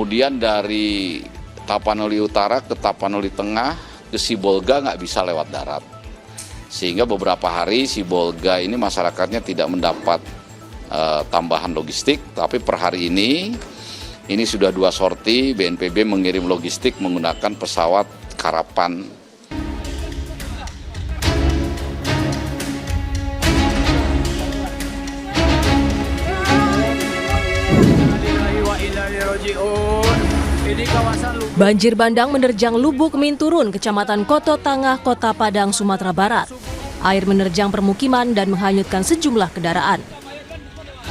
Kemudian dari Tapanuli Utara ke Tapanuli Tengah ke Sibolga nggak bisa lewat darat. Sehingga beberapa hari Sibolga ini masyarakatnya tidak mendapat tambahan logistik, tapi per hari ini sudah 2 sorti BNPB mengirim logistik menggunakan pesawat Karapan. Banjir bandang menerjang Lubuk Minturun, Kecamatan Koto Tangah, Kota Padang, Sumatera Barat. Air menerjang permukiman dan menghanyutkan sejumlah kendaraan.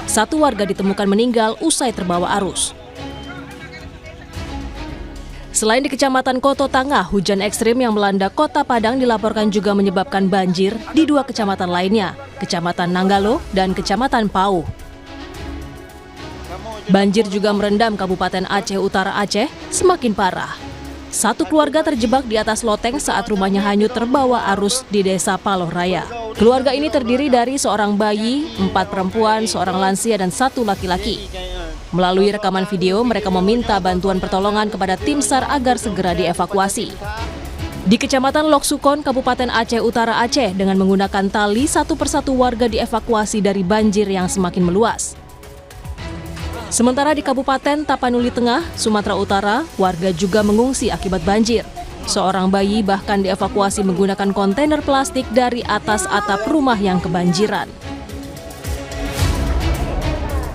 1 warga ditemukan meninggal usai terbawa arus. Selain di Kecamatan Koto Tangah, hujan ekstrim yang melanda Kota Padang dilaporkan juga menyebabkan banjir di 2 kecamatan lainnya, Kecamatan Nanggalo dan Kecamatan Pauh. Banjir juga merendam Kabupaten Aceh Utara Aceh semakin parah. 1 keluarga terjebak di atas loteng saat rumahnya hanyut terbawa arus di Desa Paloh Raya. Keluarga ini terdiri dari seorang bayi, 4 perempuan, seorang lansia, dan 1 laki-laki. Melalui rekaman video, mereka meminta bantuan pertolongan kepada tim SAR agar segera dievakuasi. Di Kecamatan Loksukon, Kabupaten Aceh Utara Aceh, dengan menggunakan tali, 1 persatu warga dievakuasi dari banjir yang semakin meluas. Sementara di Kabupaten Tapanuli Tengah, Sumatera Utara, warga juga mengungsi akibat banjir. Seorang bayi bahkan dievakuasi menggunakan kontainer plastik dari atas atap rumah yang kebanjiran.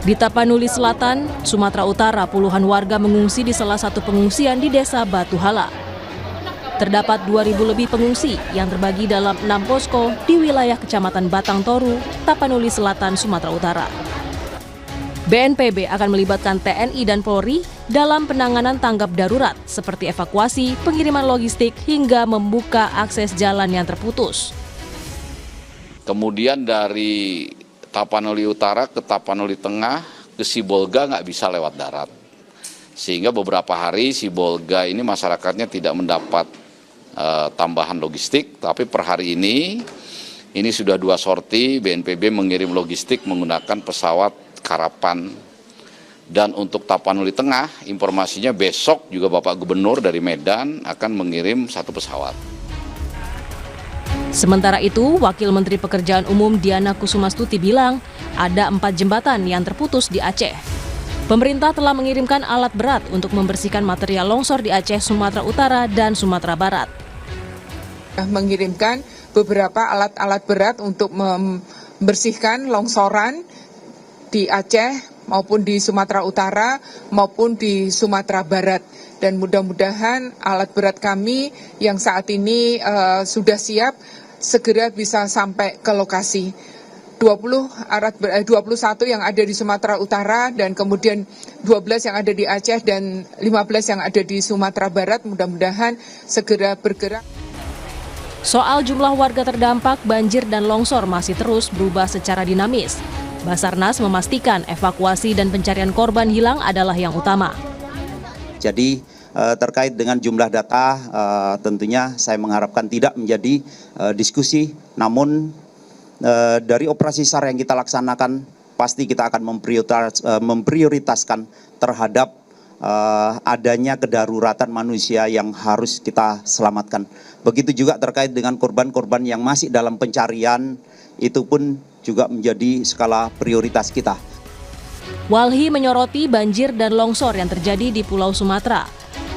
Di Tapanuli Selatan, Sumatera Utara, puluhan warga mengungsi di salah satu pengungsian di Desa Batu Hala. Terdapat 2.000 lebih pengungsi yang terbagi dalam 6 posko di wilayah Kecamatan Batang Toru, Tapanuli Selatan, Sumatera Utara. BNPB akan melibatkan TNI dan Polri dalam penanganan tanggap darurat seperti evakuasi, pengiriman logistik, hingga membuka akses jalan yang terputus. Kemudian dari Tapanuli Utara ke Tapanuli Tengah ke Sibolga nggak bisa lewat darat. Sehingga beberapa hari Sibolga ini masyarakatnya tidak mendapat tambahan logistik, tapi per hari ini sudah 2 sorti BNPB mengirim logistik menggunakan pesawat Karapan. Dan untuk Tapanuli Tengah, informasinya besok juga Bapak Gubernur dari Medan akan mengirim 1 pesawat. Sementara itu, Wakil Menteri Pekerjaan Umum Diana Kusumastuti bilang ada 4 jembatan yang terputus di Aceh. Pemerintah telah mengirimkan alat berat untuk membersihkan material longsor di Aceh, Sumatera Utara, dan Sumatera Barat. Mengirimkan beberapa alat-alat berat untuk membersihkan longsoran di Aceh maupun di Sumatera Utara maupun di Sumatera Barat, dan mudah-mudahan alat berat kami yang saat ini sudah siap segera bisa sampai ke lokasi. 21 yang ada di Sumatera Utara dan kemudian 12 yang ada di Aceh dan 15 yang ada di Sumatera Barat mudah-mudahan segera bergerak. Soal jumlah warga terdampak banjir dan longsor masih terus berubah secara dinamis. Basarnas memastikan evakuasi dan pencarian korban hilang adalah yang utama. Jadi terkait dengan jumlah data tentunya saya mengharapkan tidak menjadi diskusi, namun dari operasi SAR yang kita laksanakan pasti kita akan memprioritaskan terhadap adanya kedaruratan manusia yang harus kita selamatkan. Begitu juga terkait dengan korban-korban yang masih dalam pencarian, itu pun juga menjadi skala prioritas kita. Walhi menyoroti banjir dan longsor yang terjadi di Pulau Sumatera.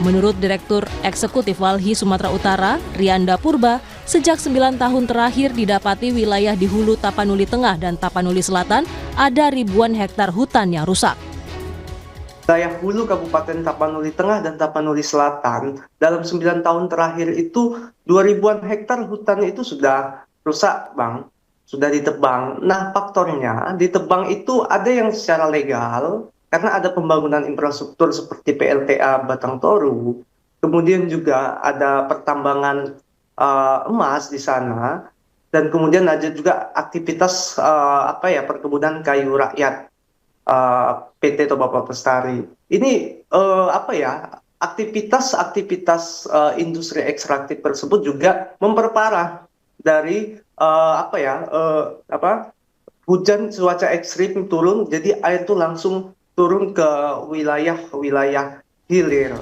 Menurut Direktur Eksekutif Walhi Sumatera Utara, Rianda Purba, sejak 9 tahun terakhir didapati wilayah di hulu Tapanuli Tengah dan Tapanuli Selatan ada ribuan hektar hutan yang rusak. Wilayah hulu Kabupaten Tapanuli Tengah dan Tapanuli Selatan dalam 9 tahun terakhir itu 2.000-an hektar hutan itu sudah rusak, Bang. Sudah ditebang. Nah, faktornya ditebang itu ada yang secara legal karena ada pembangunan infrastruktur seperti PLTA Batang Toru. Kemudian juga ada pertambangan emas di sana, dan kemudian ada juga aktivitas perkebunan kayu rakyat PT Toba Pelestari. Ini aktivitas industri ekstraktif tersebut juga memperparah dari hujan cuaca ekstrim turun, jadi air itu langsung turun ke wilayah-wilayah hilir.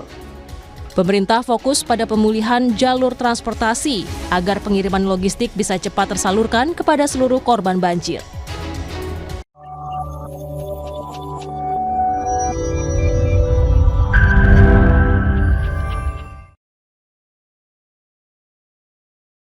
Pemerintah fokus pada pemulihan jalur transportasi agar pengiriman logistik bisa cepat tersalurkan kepada seluruh korban banjir.